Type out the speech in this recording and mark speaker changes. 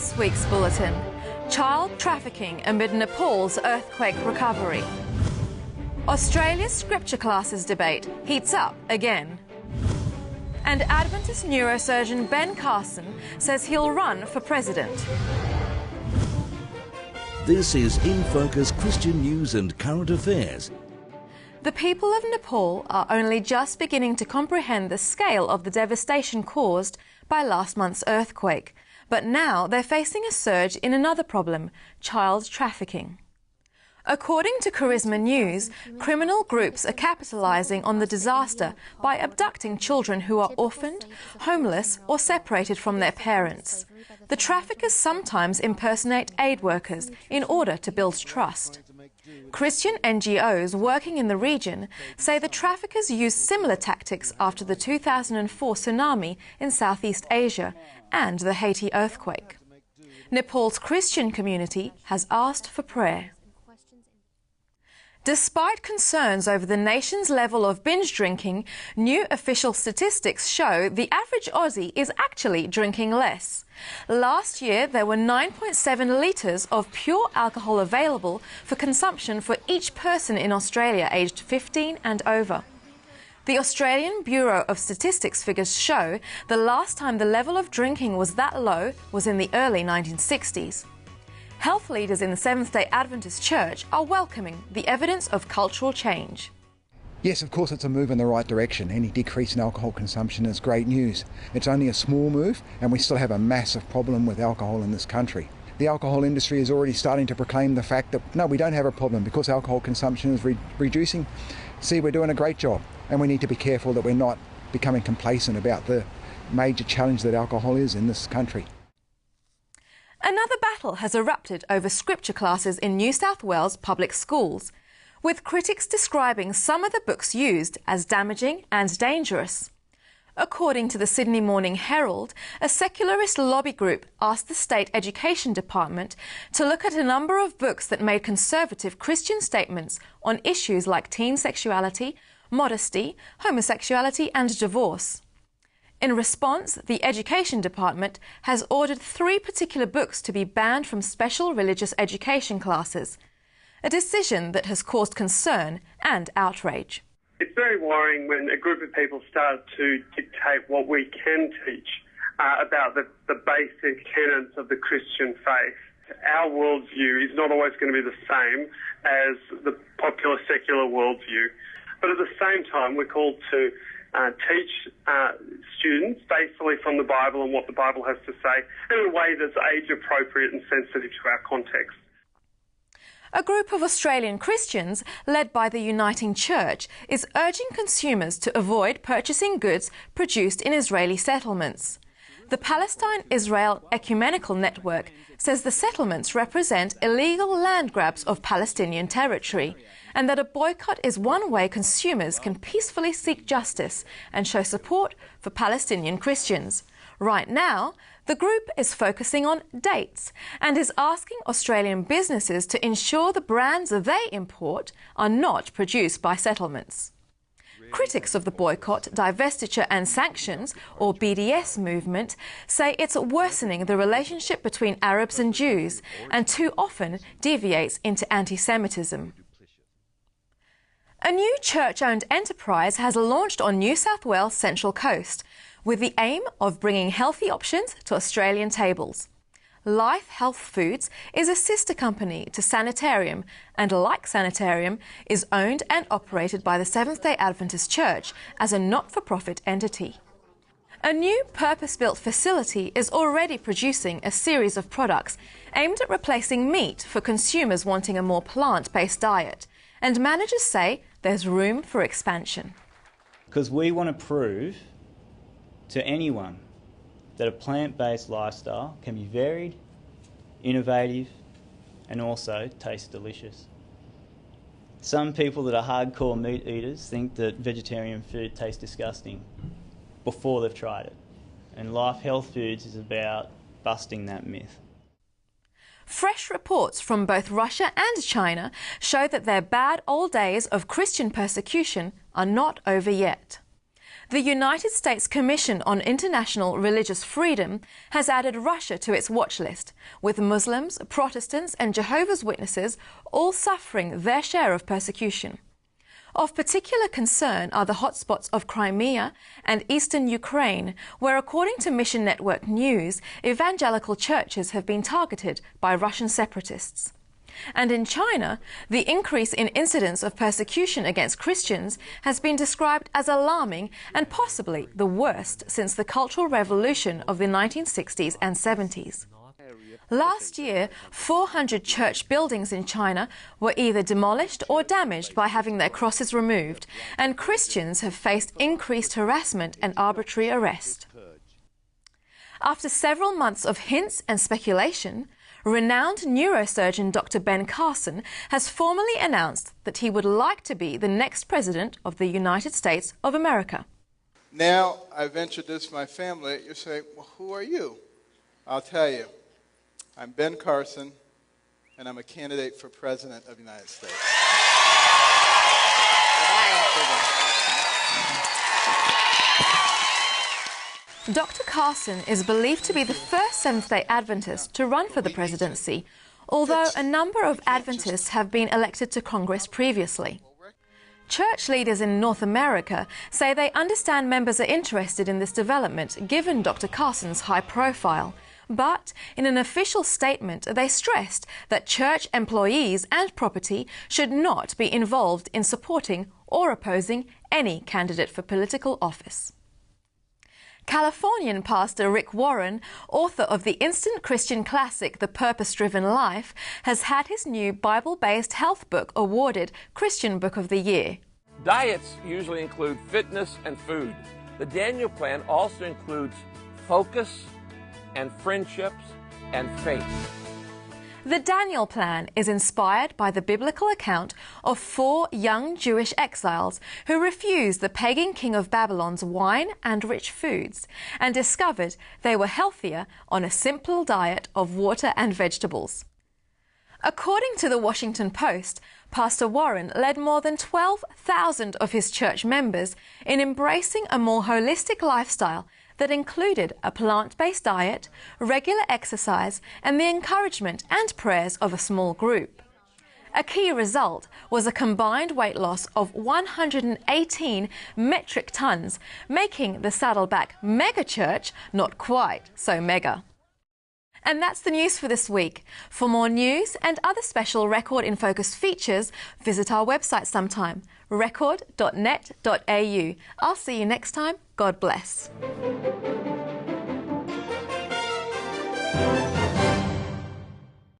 Speaker 1: This week's bulletin: child trafficking amid Nepal's earthquake recovery. Australia's scripture classes debate heats up again. And Adventist neurosurgeon Ben Carson says he'll run for president.
Speaker 2: This is InFocus Christian news and current affairs.
Speaker 1: The people of Nepal are only just beginning to comprehend the scale of the devastation caused by last month's earthquake. But now they're facing a surge in another problem: child trafficking. According to Charisma News, criminal groups are capitalising on the disaster by abducting children who are orphaned, homeless or separated from their parents. The traffickers sometimes impersonate aid workers in order to build trust. Christian NGOs working in the region say the traffickers used similar tactics after the 2004 tsunami in Southeast Asia and the Haiti earthquake. Nepal's Christian community has asked for prayer. Despite concerns over the nation's level of binge drinking, new official statistics show the average Aussie is actually drinking less. Last year, there were 9.7 litres of pure alcohol available for consumption for each person in Australia aged 15 and over. The Australian Bureau of Statistics figures show the last time the level of drinking was that low was in the early 1960s. Health leaders in the Seventh-day Adventist Church are welcoming the evidence of cultural change.
Speaker 3: Yes, of course it's a move in the right direction. Any decrease in alcohol consumption is great news. It's only a small move, and we still have a massive problem with alcohol in this country. The alcohol industry is already starting to proclaim the fact that, no, we don't have a problem because alcohol consumption is reducing. See, we're doing a great job, and we need to be careful that we're not becoming complacent about the major challenge that alcohol is in this country.
Speaker 1: Another battle has erupted over scripture classes in New South Wales public schools, with critics describing some of the books used as damaging and dangerous. According to the Sydney Morning Herald, a secularist lobby group asked the State Education Department to look at a number of books that made conservative Christian statements on issues like teen sexuality, modesty, homosexuality and divorce. In response, the Education Department has ordered 3 particular books to be banned from special religious education classes, a decision that has caused concern and outrage.
Speaker 4: It's very worrying when a group of people start to dictate what we can teach about the basic tenets of the Christian faith. Our worldview is not always going to be the same as the popular secular worldview, but at the same time we're called to teach students faithfully from the Bible and what the Bible has to say in a way that's age-appropriate and sensitive to our context.
Speaker 1: A group of Australian Christians, led by the Uniting Church, is urging consumers to avoid purchasing goods produced in Israeli settlements. The Palestine-Israel Ecumenical Network says the settlements represent illegal land grabs of Palestinian territory, and that a boycott is one way consumers can peacefully seek justice and show support for Palestinian Christians. Right now, the group is focusing on dates and is asking Australian businesses to ensure the brands they import are not produced by settlements. Critics of the boycott, divestiture and sanctions, or BDS movement, say it's worsening the relationship between Arabs and Jews and too often deviates into anti-Semitism. A new church-owned enterprise has launched on New South Wales' Central Coast, with the aim of bringing healthy options to Australian tables. Life Health Foods is a sister company to Sanitarium, and like Sanitarium, is owned and operated by the Seventh-day Adventist Church as a not-for-profit entity. A new purpose-built facility is already producing a series of products aimed at replacing meat for consumers wanting a more plant-based diet, and managers say there's room for expansion.
Speaker 5: Because we want to prove to anyone that a plant-based lifestyle can be varied, innovative, and also taste delicious. Some people that are hardcore meat eaters think that vegetarian food tastes disgusting before they've tried it. And Life Health Foods is about busting that myth.
Speaker 1: Fresh reports from both Russia and China show that their bad old days of Christian persecution are not over yet. The United States Commission on International Religious Freedom has added Russia to its watch list, with Muslims, Protestants and Jehovah's Witnesses all suffering their share of persecution. Of particular concern are the hotspots of Crimea and eastern Ukraine, where, according to Mission Network News, evangelical churches have been targeted by Russian separatists. And in China, the increase in incidents of persecution against Christians has been described as alarming and possibly the worst since the Cultural Revolution of the 1960s and 70s. Last year, 400 church buildings in China were either demolished or damaged by having their crosses removed, and Christians have faced increased harassment and arbitrary arrest. After several months of hints and speculation, renowned neurosurgeon Dr. Ben Carson has formally announced that he would like to be the next president of the United States of America.
Speaker 6: Now I've introduced my family. You say, well, who are you? I'll tell you. I'm Ben Carson, and I'm a candidate for President of the United States.
Speaker 1: Dr. Carson is believed to be the first Seventh-day Adventist to run for the presidency, although a number of Adventists have been elected to Congress previously. Church leaders in North America say they understand members are interested in this development given Dr. Carson's high profile. But in an official statement, they stressed that church employees and property should not be involved in supporting or opposing any candidate for political office. Californian pastor Rick Warren, author of the instant Christian classic The Purpose-Driven Life, has had his new Bible-based health book awarded Christian Book of the Year.
Speaker 7: Diets usually include fitness and food. The Daniel Plan also includes focus and friendships and faith.
Speaker 1: The Daniel Plan is inspired by the biblical account of 4 young Jewish exiles who refused the pagan king of Babylon's wine and rich foods and discovered they were healthier on a simple diet of water and vegetables. According to the Washington Post, Pastor Warren led more than 12,000 of his church members in embracing a more holistic lifestyle that included a plant-based diet, regular exercise, and the encouragement and prayers of a small group. A key result was a combined weight loss of 118 metric tons, making the Saddleback mega church not quite so mega. And that's the news for this week. For more news and other special Record in Focus features, visit our website sometime, record.net.au. I'll see you next time. God bless.